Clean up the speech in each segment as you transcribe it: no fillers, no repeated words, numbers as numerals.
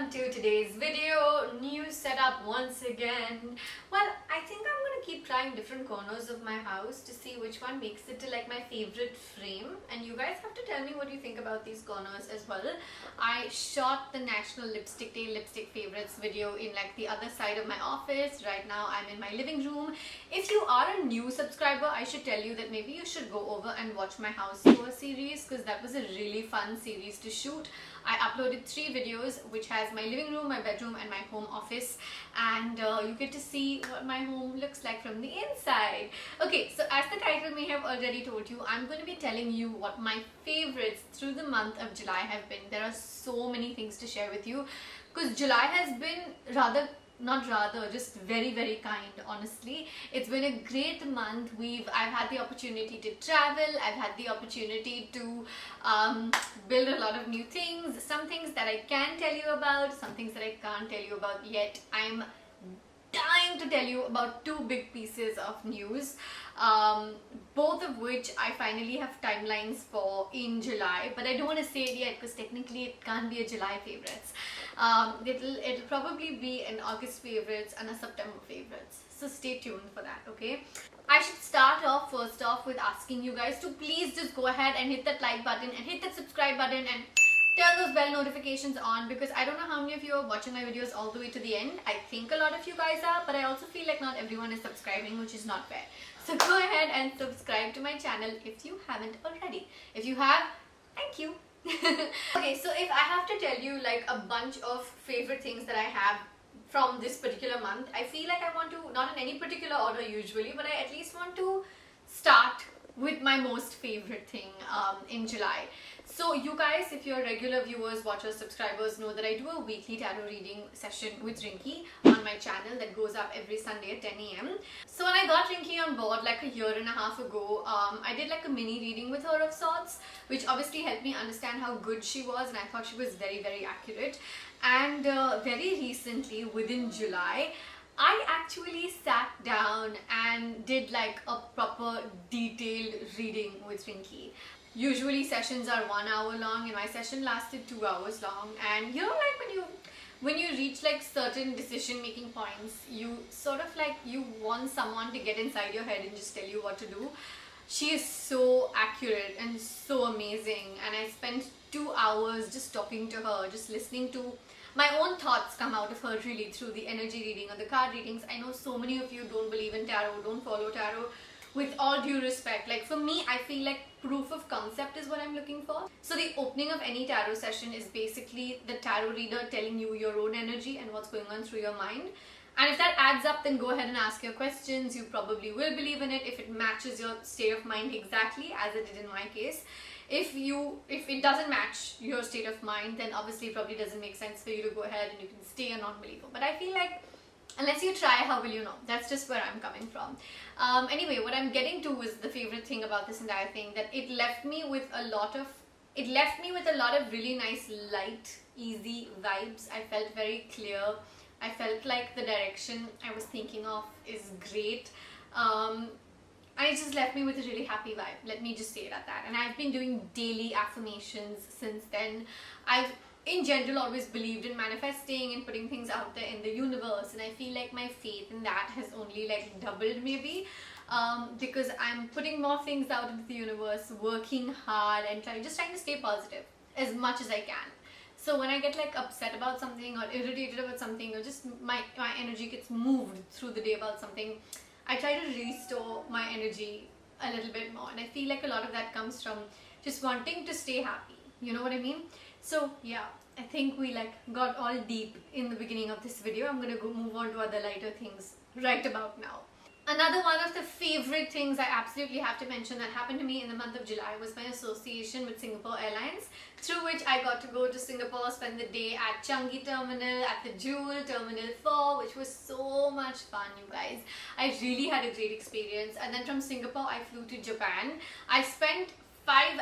everyone to today's video. New setup once again. Well, I think I'm gonna keep trying different corners of my house to see which one makes it to like my favorite frame, and you guys have to tell me what you think about these corners as well. I shot the National Lipstick Day lipstick favorites video in like the other side of my office. Right now I'm in my living room. If you are a new subscriber, I should tell you that maybe you should go over and watch my house tour series, because that was a really fun series to shoot. I uploaded 3 videos which has my living room, my bedroom and my home office, and you get to see what my home looks like from the inside. Okay, so as the title may have already told you, I'm going to be telling you what my favorites through the month of July have been. There are so many things to share with you because July has been just very kind, honestly. It's been a great month. I've had the opportunity to travel, I've had the opportunity to build a lot of new things, some things that I can tell you about, some things that I can't tell you about yet. I'm dying to tell you about 2 big pieces of news, both of which I finally have timelines for in July, but I don't want to say it yet because technically it can't be a July favorites. It'll probably be an August favorites and a September favorites, so stay tuned for that. Okay, I should start off first off with asking you guys to please just go ahead and hit that like button and hit that subscribe button and turn those bell notifications on, because I don't know how many of you are watching my videos all the way to the end. I think a lot of you guys are, but I also feel like not everyone is subscribing, which is not fair. So go ahead and subscribe to my channel if you haven't already. If you have, thank you. Okay, so if I have to tell you like a bunch of favorite things that I have from this particular month, I feel like I want to, not in any particular order usually, but I at least want to start with my most favorite thing in July. So you guys, if you're regular viewers, watchers, subscribers, know that I do a weekly tarot reading session with Rinky on my channel that goes up every Sunday at 10 AM. So when I got Rinky on board like a year and a half ago, I did like a mini reading with her of sorts, which obviously helped me understand how good she was, and I thought she was very accurate. And very recently, within July, I actually sat down and did like a proper detailed reading with Rinky. Usually sessions are 1 hour long, and my session lasted 2 hours long. And you know, like when you reach like certain decision making points, you sort of like you want someone to get inside your head and just tell you what to do. She is so accurate and so amazing, and I spent 2 hours just talking to her, just listening to my own thoughts come out of her really through the energy reading or the card readings. I know so many of you don't believe in tarot, don't follow tarot. With all due respect, like for me, I feel like proof of concept is what I'm looking for. So the opening of any tarot session is basically the tarot reader telling you your own energy and what's going on through your mind. And if that adds up, then go ahead and ask your questions. You probably will believe in it if it matches your state of mind exactly, as it did in my case. If it doesn't match your state of mind, then obviously it probably doesn't make sense for you to go ahead and you can stay a non-believer. But I feel like unless you try, how will you know? That's just where I'm coming from. Anyway, what I'm getting to is the favorite thing about this entire thing, that it left me with a lot of really nice, light, easy vibes. I felt very clear. I felt like the direction I was thinking of is great. And it just left me with a really happy vibe. Let me just say it at that. And I've been doing daily affirmations since then. I've in general always believed in manifesting and putting things out there in the universe, and I feel like my faith in that has only like doubled maybe, because I'm putting more things out into the universe, working hard and trying to stay positive as much as I can. So when I get like upset about something or irritated about something, or just my energy gets moved through the day about something, I try to restore my energy a little bit more, and I feel like a lot of that comes from just wanting to stay happy, you know what I mean? So yeah, I think we like got all deep in the beginning of this video. I'm gonna go move on to other lighter things right about now. Another one of the favorite things I absolutely have to mention that happened to me in the month of July was my association with Singapore Airlines, through which I got to go to Singapore, spend the day at Changi Terminal, at the Jewel, Terminal 4, which was so much fun, you guys. I really had a great experience. And then from Singapore, I flew to Japan. I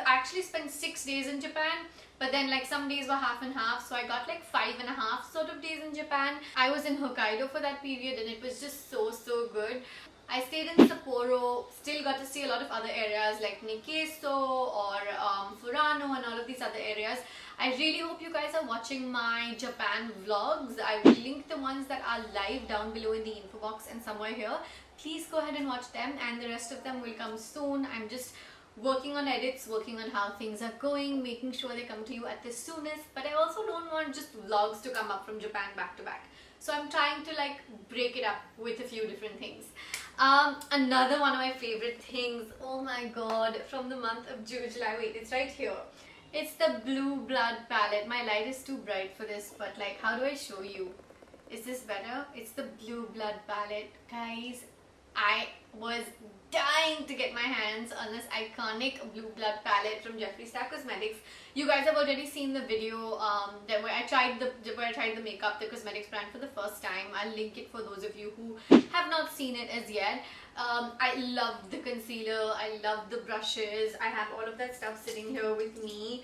actually spent 6 days in Japan, but then like some days were half and half, so I got like 5.5 sort of days in Japan. I was in Hokkaido for that period, and it was just so good. I stayed in Sapporo, still got to see a lot of other areas like Nikkeso or Furano and all of these other areas. I really hope you guys are watching my Japan vlogs. I will link the ones that are live down below in the info box and somewhere here. Please go ahead and watch them, and the rest of them will come soon. I'm just working on edits, working on how things are going, making sure they come to you at the soonest. But I also don't want just vlogs to come up from Japan back to back. So I'm trying to like break it up with a few different things. Another one of my favorite things, oh my god, from the month of July, wait, it's right here. It's the Blue Blood palette. My light is too bright for this, but like, how do I show you? Is this better? It's the Blue Blood palette. Guys, I was dying to get my hands on this iconic Blue Blood palette from Jeffree Star Cosmetics. You guys have already seen the video where I tried the makeup, the cosmetics brand, for the first time. I'll link it for those of you who have not seen it as yet. I love the concealer, I love the brushes. I have all of that stuff sitting here with me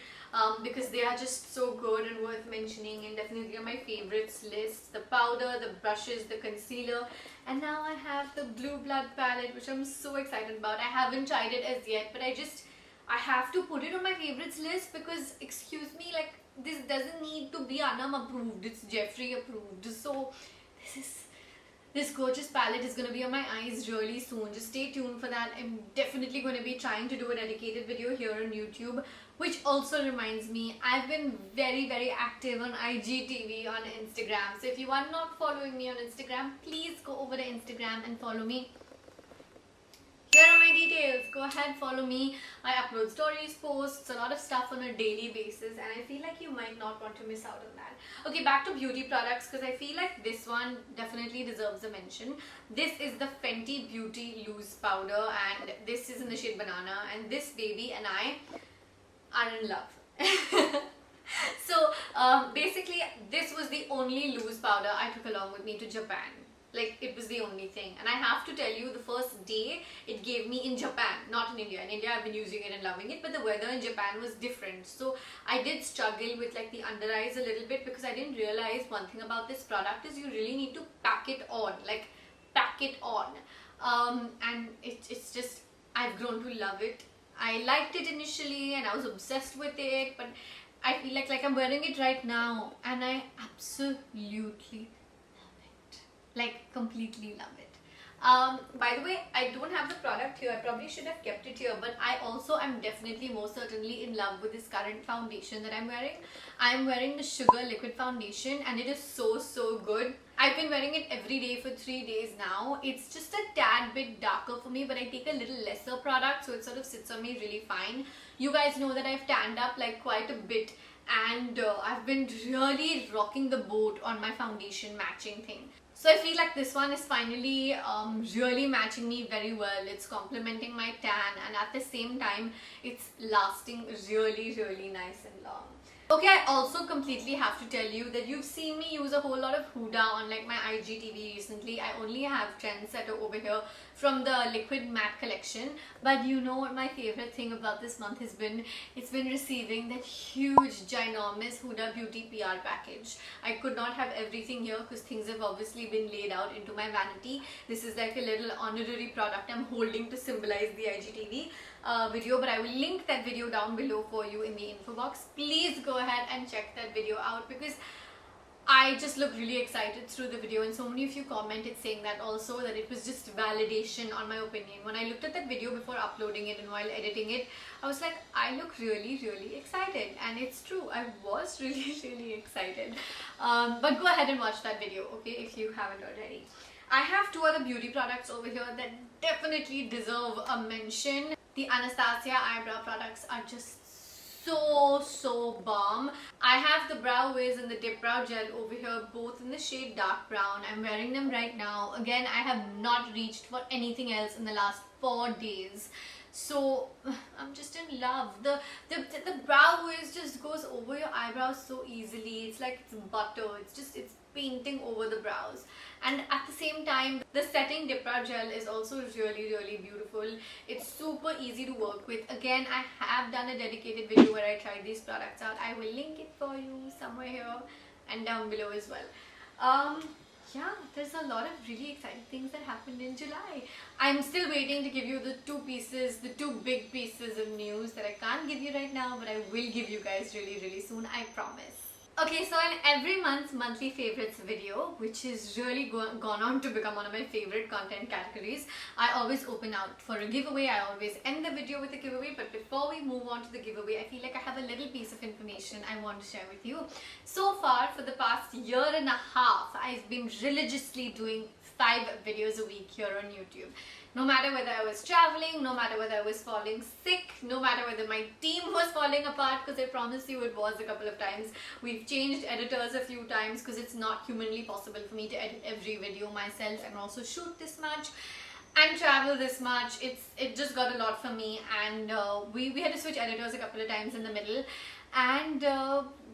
because they are just so good and worth mentioning, and definitely on my favorites list. The powder, the brushes, the concealer, and now I have the Blue Blood palette, which I'm so excited about. I haven't tried it as yet, but I have to put it on my favorites list because, excuse me, like, this doesn't need to be Aanam approved, it's Jeffree approved. So this gorgeous palette is going to be on my eyes really soon. Just stay tuned for that. I'm definitely going to be trying to do a dedicated video here on YouTube. Which also reminds me, I've been very active on IGTV on Instagram. So if you are not following me on Instagram, please go over to Instagram and follow me. Here are my details. Go ahead, follow me. I upload stories, posts, a lot of stuff on a daily basis, and I feel like you might not want to miss out on that. Okay, back to beauty products, because I feel like this one definitely deserves a mention. This is the Fenty Beauty Loose Powder, and this is in the shade Banana, and this baby and I are in love. So basically, this was the only loose powder I took along with me to Japan. Like, it was the only thing. And I have to tell you, the first day it gave me in Japan, not in India. In India, I've been using it and loving it, but the weather in Japan was different. So I did struggle with like the under eyes a little bit, because I didn't realize one thing about this product is you really need to pack it on, like pack it on. And it's just, I've grown to love it. I liked it initially and I was obsessed with it, but I feel like I'm wearing it right now and I absolutely like completely love it. By the way, I don't have the product here. I probably should have kept it here, but I also am definitely most certainly in love with this current foundation that I'm wearing. I'm wearing the Sugar Liquid Foundation and it is so good. I've been wearing it every day for 3 days now. It's just a tad bit darker for me, but I take a little lesser product, so it sort of sits on me really fine. You guys know that I've tanned up like quite a bit, and I've been really rocking the boat on my foundation matching thing. So I feel like this one is finally really matching me very well. It's complementing my tan, and at the same time it's lasting really nice and long. Okay, I also completely have to tell you that you've seen me use a whole lot of Huda on like my IGTV recently. I only have Trendsetter over here from the Liquid Matte collection. But you know what my favorite thing about this month has been? It's been receiving that huge, ginormous Huda Beauty PR package. I could not have everything here because things have obviously been laid out into my vanity. This is like a little honorary product I'm holding to symbolize the IGTV video, but I will link that video down below for you in the info box. Please go ahead and check that video out because I just look really excited through the video, and so many of you commented saying that also, that it was just validation on my opinion. When I looked at that video before uploading it and while editing it, I was like, I look really excited, and it's true, I was really excited. But go ahead and watch that video, okay, if you haven't already. I have two other beauty products over here that definitely deserve a mention. The Anastasia eyebrow products are just so bomb. I have the Brow Wiz and the Dip Brow Gel over here, both in the shade dark brown. I'm wearing them right now. Again, I have not reached for anything else in the last 4 days. So I'm just in love. The Brow Wiz just goes over your eyebrows so easily. It's like it's butter. It's painting over the brows. And at the same time, the setting Dip Brow Gel is also really beautiful. It's super easy to work with. Again, I have done a dedicated video where I tried these products out. I will link it for you somewhere here and down below as well. yeah, there's a lot of really exciting things that happened in July. I'm still waiting to give you the two big pieces of news that I can't give you right now, but I will give you guys really, really soon, I promise. Okay, so in every month's monthly favorites video, which is really gone on to become one of my favorite content categories, I always open out for a giveaway. I always end the video with a giveaway, but before we move on to the giveaway, I feel like I have a little piece of information I want to share with you. So far, for the past year and a half, I've been religiously doing 5 videos a week here on YouTube. No matter whether I was traveling, no matter whether I was falling sick, no matter whether my team was falling apart, because I promise you it was a couple of times. We've changed editors a few times because it's not humanly possible for me to edit every video myself and also shoot this much and travel this much. It just got a lot for me, and we had to switch editors a couple of times in the middle, and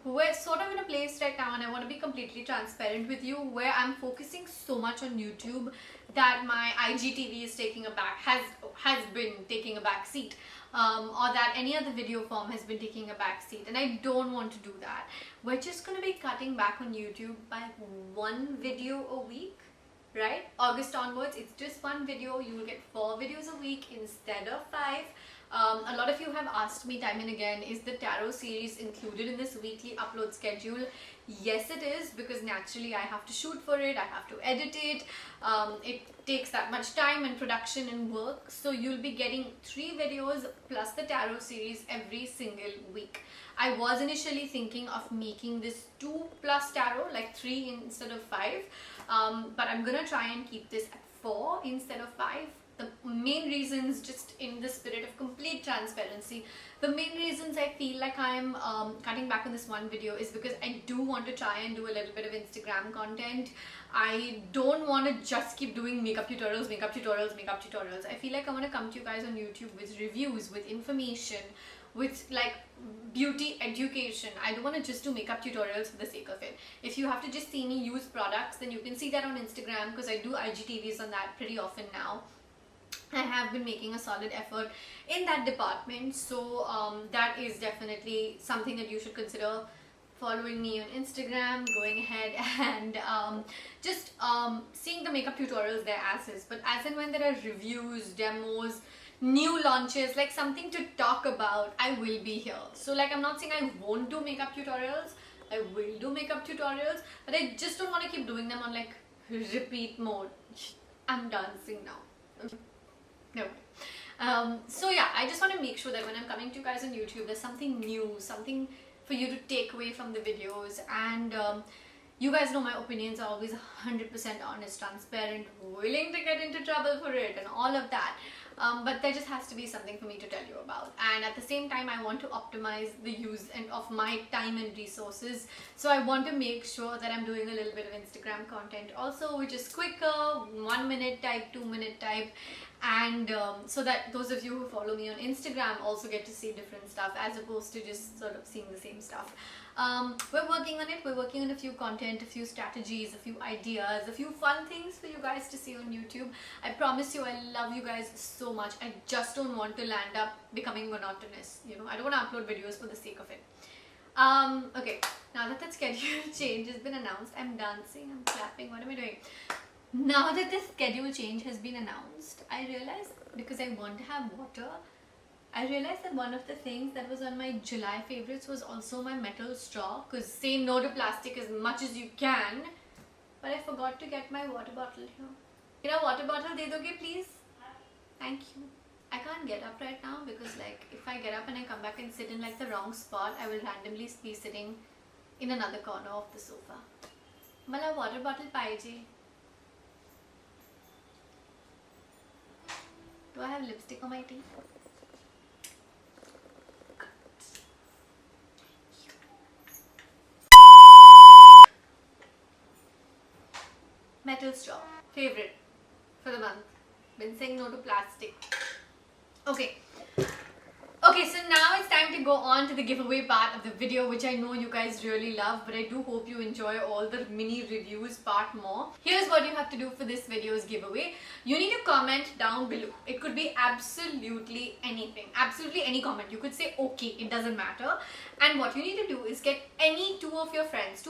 we're sort of in a place right now, and I want to be completely transparent with you, where I'm focusing so much on YouTube that my IGTV is taking a back, has been taking a back seat, or that any other video form has been taking a back seat, and I don't want to do that. We're just going to be cutting back on YouTube by 1 video a week, right? August onwards, it's just 1 video. You will get 4 videos a week instead of 5. A lot of you have asked me time and again, is the tarot series included in this weekly upload schedule? Yes, it is, because naturally I have to shoot for it, I have to edit it. It takes that much time and production and work. So you'll be getting 3 videos plus the tarot series every single week. I was initially thinking of making this 2 plus tarot, like 3 instead of 5. But I'm gonna try and keep this at 4 instead of 5. The main reasons, just in the spirit of complete transparency, the main reasons I feel like I'm cutting back on this 1 video is because I do want to try and do a little bit of Instagram content. I don't want to just keep doing makeup tutorials. I feel like I want to come to you guys on YouTube with reviews, with information, with like beauty education. I don't want to just do makeup tutorials for the sake of it. If you have to just see me use products, then you can see that on Instagram, because I do IGTVs on that pretty often now. I have been making a solid effort in that department, so that is definitely something that you should consider following me on Instagram, going ahead and just seeing the makeup tutorials there as is. But as and when there are reviews, demos, new launches, like something to talk about, I will be here. So like, I'm not saying I won't do makeup tutorials, I will do makeup tutorials, but I just don't want to keep doing them on like repeat mode. I'm dancing now. No. So yeah, I just want to make sure that when I'm coming to you guys on YouTube, there's something new, something for you to take away from the videos. And you guys know my opinions are always 100% honest, transparent, willing to get into trouble for it and all of that. But there just has to be something for me to tell you about. And at the same time, I want to optimize the use of my time and resources. So I want to make sure that I'm doing a little bit of Instagram content also, which is quicker, 1 minute type, 2 minute type. And so that those of you who follow me on Instagram also get to see different stuff, as opposed to just sort of seeing the same stuff. We're working on it. We're working on a few content, a few strategies, a few ideas, a few fun things for you guys to see on YouTube. I promise you, I love you guys so much. I just don't want to land up becoming monotonous. You know, I don't want to upload videos for the sake of it. Okay, now that schedule change has been announced, I'm dancing, I'm clapping, what am I doing? Now that the schedule change has been announced, I realized, because I want to have water, I realized that one of the things that was on my July favorites was also my metal straw, because say no to plastic as much as you can, but I forgot to get my water bottle here. Mera water bottle de doge please? Thank you. I can't get up right now because like if I get up and I come back and sit in like the wrong spot, I will randomly be sitting in another corner of the sofa. Mala water bottle paije. Do I have lipstick on my teeth? Metal straw. Favorite for the month. Been saying no to plastic. Okay. Okay, so now it's time to go on to the giveaway part of the video, which I know you guys really love, but I do hope you enjoy all the mini reviews part more. Here's what you have to do for this video's giveaway. You need to comment down below. It could be absolutely anything, absolutely any comment. You could say okay, it doesn't matter. And what you need to do is get any two of your friends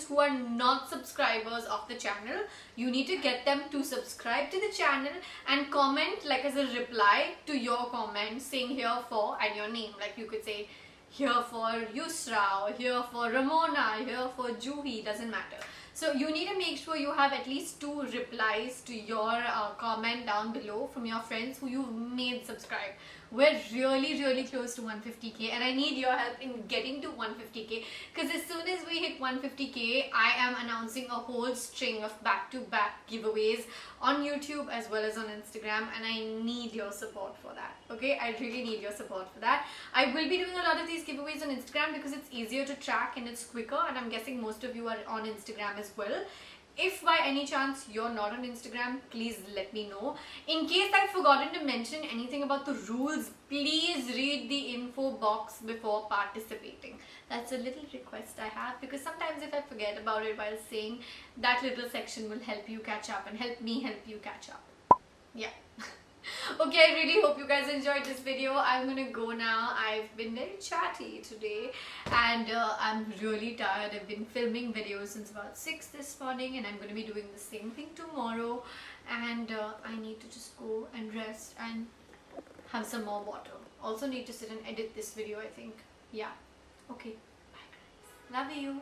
who are not subscribers of the channel. You need to get them to subscribe to the channel and comment like as a reply to your comment saying here for and your name. Like you could say here for Yusra, or here for Ramona, here for Juhi, doesn't matter. So you need to make sure you have at least 2 replies to your comment down below from your friends who you've made subscribe. We're really close to 150k and I need your help in getting to 150k, because as soon as we hit 150k, I am announcing a whole string of back-to-back giveaways on YouTube as well as on Instagram, and I need your support for that. Okay, I really need your support for that. I will be doing a lot of these giveaways on Instagram because it's easier to track and it's quicker, and I'm guessing most of you are on Instagram as well. If by any chance you're not on Instagram, please let me know. In case I've forgotten to mention anything about the rules, please read the info box before participating. That's a little request I have, because sometimes if I forget about it while saying, that little section will help you catch up and help me help you catch up. Yeah. Okay, I really hope you guys enjoyed this video. I'm gonna go now. I've been very chatty today and I'm really tired. I've been filming videos since about 6 this morning and I'm gonna be doing the same thing tomorrow, and I need to just go and rest and have some more water. Also need to sit and edit this video, I think. Yeah. Okay. Bye guys. Love you.